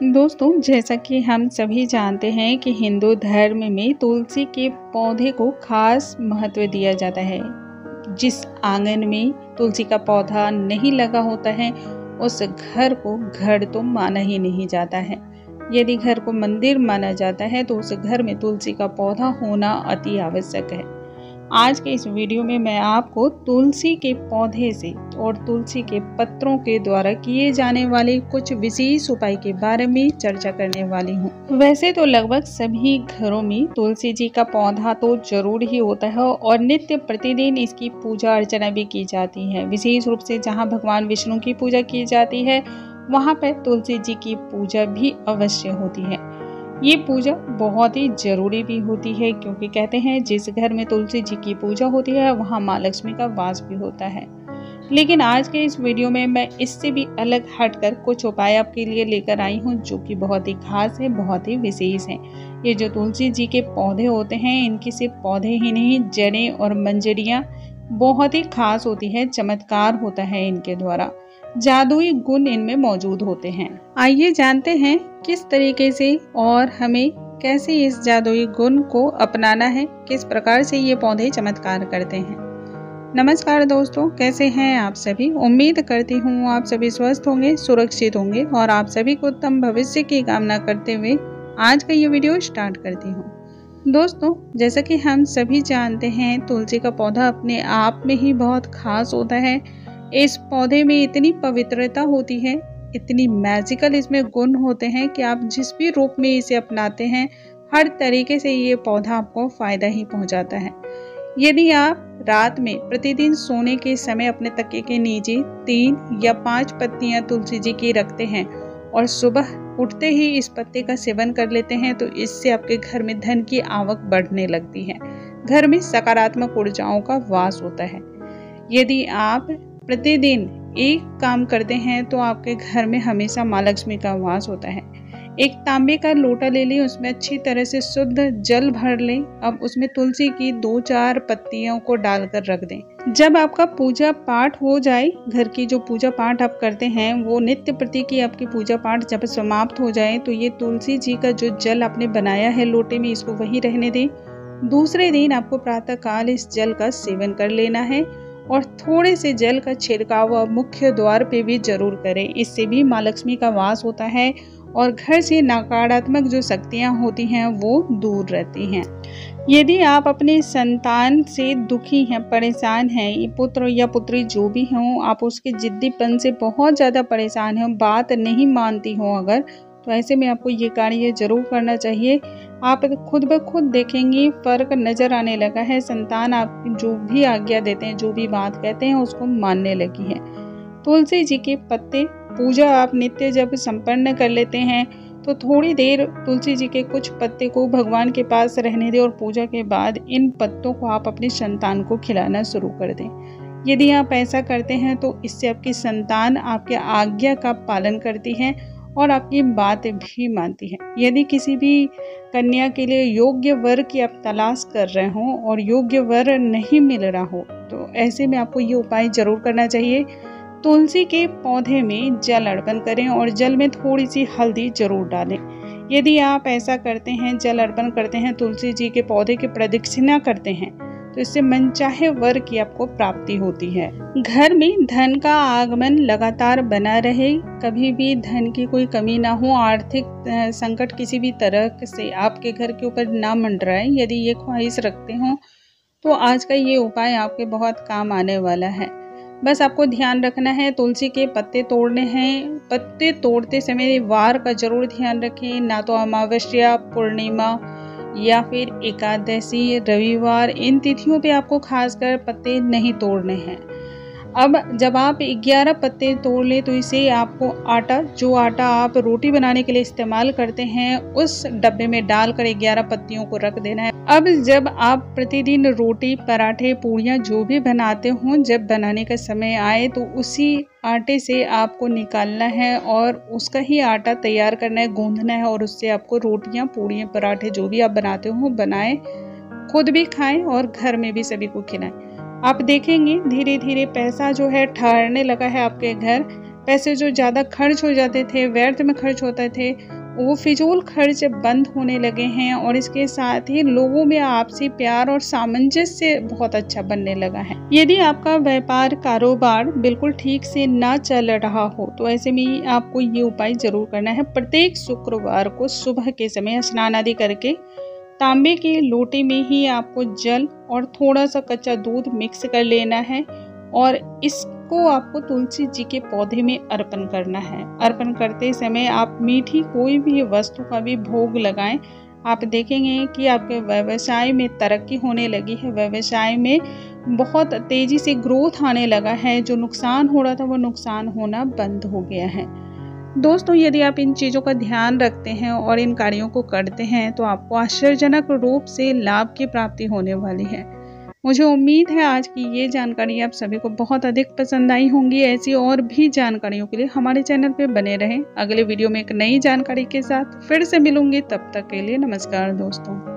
दोस्तों, जैसा कि हम सभी जानते हैं कि हिंदू धर्म में तुलसी के पौधे को खास महत्व दिया जाता है। जिस आंगन में तुलसी का पौधा नहीं लगा होता है, उस घर को घर तो माना ही नहीं जाता है। यदि घर को मंदिर माना जाता है तो उस घर में तुलसी का पौधा होना अति आवश्यक है। आज के इस वीडियो में मैं आपको तुलसी के पौधे से और तुलसी के पत्रों के द्वारा किए जाने वाले कुछ विशेष उपाय के बारे में चर्चा करने वाली हूँ। वैसे तो लगभग सभी घरों में तुलसी जी का पौधा तो जरूर ही होता है और नित्य प्रतिदिन इसकी पूजा अर्चना भी की जाती है। विशेष रूप से जहाँ भगवान विष्णु की पूजा की जाती है, वहाँ पर तुलसी जी की पूजा भी अवश्य होती है। ये पूजा बहुत ही जरूरी भी होती है, क्योंकि कहते हैं जिस घर में तुलसी जी की पूजा होती है वहाँ माँ लक्ष्मी का वास भी होता है। लेकिन आज के इस वीडियो में मैं इससे भी अलग हटकर कुछ उपाय आपके लिए लेकर आई हूँ, जो कि बहुत ही खास है, बहुत ही विशेष है। ये जो तुलसी जी के पौधे होते हैं, इनकी सिर्फ पौधे ही नहीं, जड़ें और मंजरियाँ बहुत ही खास होती है। चमत्कार होता है इनके द्वारा, जादुई गुण इनमें मौजूद होते हैं। आइए जानते हैं किस तरीके से और हमें कैसे इस जादुई गुण को अपनाना है, किस प्रकार से ये पौधे चमत्कार करते हैं। नमस्कार दोस्तों, कैसे हैं आप सभी। उम्मीद करती हूँ आप सभी स्वस्थ होंगे, सुरक्षित होंगे और आप सभी को उत्तम भविष्य की कामना करते हुए आज का ये वीडियो स्टार्ट करती हूँ। दोस्तों, जैसा कि हम सभी जानते हैं, तुलसी का पौधा अपने आप में ही बहुत खास होता है। इस पौधे में इतनी पवित्रता होती है, इतनी मैजिकल इसमें गुण होते हैं कि आप जिस भी रूप में इसे अपनाते हैं, हर तरीके से ये पौधा आपको फायदा ही पहुंचाता है। यदि आप रात में प्रतिदिन सोने के समय अपने तकिए के नीचे 3 या 5 पत्तियां तुलसी जी की रखते हैं और सुबह उठते ही इस पत्ते का सेवन कर लेते हैं, तो इससे आपके घर में धन की आवक बढ़ने लगती है। घर में सकारात्मक ऊर्जाओं का वास होता है। यदि आप प्रतिदिन एक काम करते हैं तो आपके घर में हमेशा माँ लक्ष्मी का वास होता है। एक तांबे का लोटा ले लें, उसमें अच्छी तरह से शुद्ध जल भर लें। अब उसमें तुलसी की 2-4 पत्तियों को डालकर रख दें। जब आपका पूजा पाठ हो जाए, घर की जो पूजा पाठ आप करते हैं, वो नित्य प्रति की आपकी पूजा पाठ जब समाप्त हो जाए, तो ये तुलसी जी का जो जल आपने बनाया है लोटे में, इसको वहीं रहने दें। दूसरे दिन आपको प्रातः काल इस जल का सेवन कर लेना है और थोड़े से जल का छिड़काव मुख्य द्वार पे भी जरूर करें। इससे भी माँ लक्ष्मी का वास होता है और घर से नकारात्मक जो शक्तियाँ होती हैं वो दूर रहती हैं। यदि आप अपने संतान से दुखी हैं, परेशान हैं, पुत्र या पुत्री जो भी हों, आप उसके जिद्दीपन से बहुत ज़्यादा परेशान हैं, बात नहीं मानती हो अगर, तो ऐसे में आपको ये कार्य जरूर करना चाहिए। आप खुद ब खुद देखेंगी फर्क नजर आने लगा है। संतान आप जो भी आज्ञा देते हैं, जो भी बात कहते हैं, उसको मानने लगी है। तुलसी जी के पत्ते पूजा आप नित्य जब संपन्न कर लेते हैं, तो थोड़ी देर तुलसी जी के कुछ पत्ते को भगवान के पास रहने दें और पूजा के बाद इन पत्तों को आप अपनी संतान को खिलाना शुरू कर दें। यदि आप ऐसा करते हैं तो इससे आपकी संतान आपके आज्ञा का पालन करती है और आपकी बात भी मानती है। यदि किसी भी कन्या के लिए योग्य वर की आप तलाश कर रहे हो और योग्य वर नहीं मिल रहा हो, तो ऐसे में आपको ये उपाय जरूर करना चाहिए। तुलसी के पौधे में जल अर्पण करें और जल में थोड़ी सी हल्दी जरूर डालें। यदि आप ऐसा करते हैं, जल अर्पण करते हैं, तुलसी जी के पौधे की प्रदक्षिणा करते हैं, तो इससे मनचाहे वर की आपको प्राप्ति होती है। घर में धन का आगमन लगातार बना रहे, कभी भी धन की कोई कमी ना हो, आर्थिक संकट किसी भी तरह से आपके घर के ऊपर ना मंडराए। यदि ये ख्वाहिश रखते हो तो आज का ये उपाय आपके बहुत काम आने वाला है। बस आपको ध्यान रखना है, तुलसी के पत्ते तोड़ने हैं। पत्ते तोड़ते समय वार का जरूर ध्यान रखें, ना तो अमावस्या, पूर्णिमा या फिर एकादशी, रविवार, इन तिथियों पे आपको खासकर पत्ते नहीं तोड़ने हैं। अब जब आप 11 पत्ते तोड़ ले, तो इसे आपको आटा, जो आटा आप रोटी बनाने के लिए इस्तेमाल करते हैं, उस डब्बे में डालकर 11 पत्तियों को रख देना है। अब जब आप प्रतिदिन रोटी, पराठे, पूड़ियाँ जो भी बनाते हो, जब बनाने का समय आए तो उसी आटे से आपको निकालना है और उसका ही आटा तैयार करना है, गूंदना है और उससे आपको रोटियाँ, पूड़ियाँ, पराठे जो भी आप बनाते हो बनाएं, खुद भी खाएं और घर में भी सभी को खिलाएं। आप देखेंगे धीरे धीरे पैसा जो है ठहरने लगा है आपके घर। पैसे जो ज़्यादा खर्च हो जाते थे, व्यर्थ में खर्च होते थे, वो फिजूल खर्च बंद होने लगे हैं और इसके साथ ही लोगों में आपसी प्यार और सामंजस्य बहुत अच्छा बनने लगा है। यदि आपका व्यापार कारोबार बिल्कुल ठीक से ना चल रहा हो तो ऐसे में आपको ये उपाय जरूर करना है। प्रत्येक शुक्रवार को सुबह के समय स्नान आदि करके तांबे के लोटे में ही आपको जल और थोड़ा सा कच्चा दूध मिक्स कर लेना है और इसको आपको तुलसी जी के पौधे में अर्पण करना है। अर्पण करते समय आप मीठी कोई भी वस्तु का भी भोग लगाएं। आप देखेंगे कि आपके व्यवसाय में तरक्की होने लगी है, व्यवसाय में बहुत तेजी से ग्रोथ आने लगा है। जो नुकसान हो रहा था वो नुकसान होना बंद हो गया है। दोस्तों, यदि आप इन चीज़ों का ध्यान रखते हैं और इन कार्यों को करते हैं तो आपको आश्चर्यजनक रूप से लाभ की प्राप्ति होने वाली है। मुझे उम्मीद है आज की ये जानकारी आप सभी को बहुत अधिक पसंद आई होंगी। ऐसी और भी जानकारियों के लिए हमारे चैनल पे बने रहें। अगले वीडियो में एक नई जानकारी के साथ फिर से मिलूंगी, तब तक के लिए नमस्कार दोस्तों।